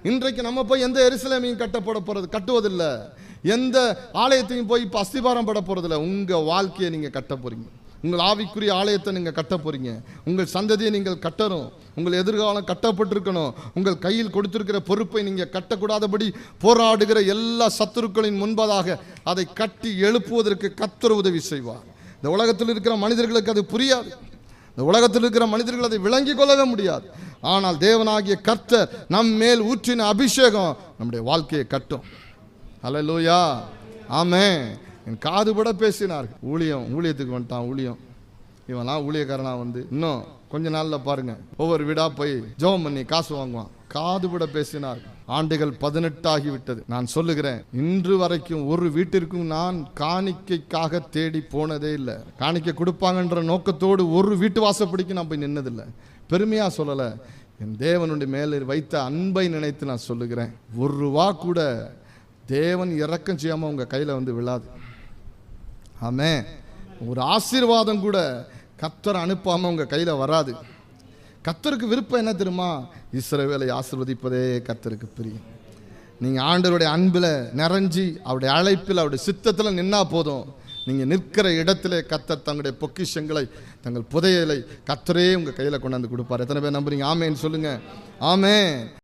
இன்றைக்கு நம்ம போய் எந்த எருசலேமையும் கட்டுவதில்லை, எந்த ஆலயத்தையும் போய் இப்போ அஸ்திபாரம் பட போறதில்லை. உங்க வாழ்க்கையை நீங்க கட்ட போறீங்க, உங்கள் ஆவிக்குரிய ஆலயத்தை நீங்க கட்ட போறீங்க, உங்கள் சந்ததியை நீங்கள் கட்டணும், உங்கள் எதிர்காலம் கட்டப்பட்டிருக்கணும். உங்கள் கையில் கொடுத்திருக்கிற பொறுப்பை நீங்க கட்டக்கூடாதபடி போராடுகிற எல்லா சத்துருக்களின் முன்பதாக அதை கட்டி எழுப்புவதற்கு கர்த்தர் உதவி செய்வார். இந்த உலகத்தில் இருக்கிற மனிதர்களுக்கு அது புரியாது, இந்த உலகத்தில் இருக்கிற மனிதர்கள் அதை விளங்கிக் கொள்ளவே முடியாது. ஆனால் தேவனாகிய கர்த்தர் நம் மேல் ஊற்றின அபிஷேகம் நம்முடைய வாழ்க்கையை கட்டும். அல்லேலூயா, ஆமென். என் காதுபட பேசினார்கள். ஊழியத்துக்கு வந்துட்டான், இவன்லாம் ஊழியக்காரனா வந்து இன்னும் கொஞ்ச நாள்ல பாருங்க ஒவ்வொரு வீடா போய் ஜெபம் பண்ணி காசு வாங்குவான். காதுபட பேசினார். ஆண்டுகள் 18 ஆகிவிட்டது. நான் சொல்லுகிறேன், இன்று வரைக்கும் ஒரு வீட்டிற்கும் நான் காணிக்கைக்காக தேடி போனதே இல்லை. காணிக்கை கொடுப்பாங்கன்ற நோக்கத்தோடு ஒரு வீட்டு வாசப்படிக்கு நான் போய் நின்னதில்லை. பெருமையா சொல்லலை, என் தேவனுடைய மேலே வைத்த அன்பை நினைத்து நான் சொல்லுகிறேன். ஒரு ரூபா கூட தேவன் இரக்கம் செய்யாம உங்க கையில வந்து விழாது. ஆமென். ஒரு ஆசீர்வாதம் கூட கர்த்தர் அனுப்பாம உங்க கையில வராது. கர்த்தருக்கு விருப்பம் என்ன தெரியுமா? இஸ்ரவேலை ஆசீர்வதிப்பதே கர்த்தருக்கு பிரியம். நீங்க ஆண்டவருடைய அன்பில் நிறைஞ்சி அவருடைய அழைப்பில் அவருடைய சித்தத்தில் நின்னா போதும். நீங்க நிற்கிற இடத்திலே கர்த்தர் தங்களுடைய பொக்கிஷங்களை, தங்கள் புதையலை கர்த்தரே உங்க கையில கொண்டாந்து கொடுப்பார். எத்தனை பேர் நம்புறீங்க? ஆமேன்னு சொல்லுங்க. ஆமென்.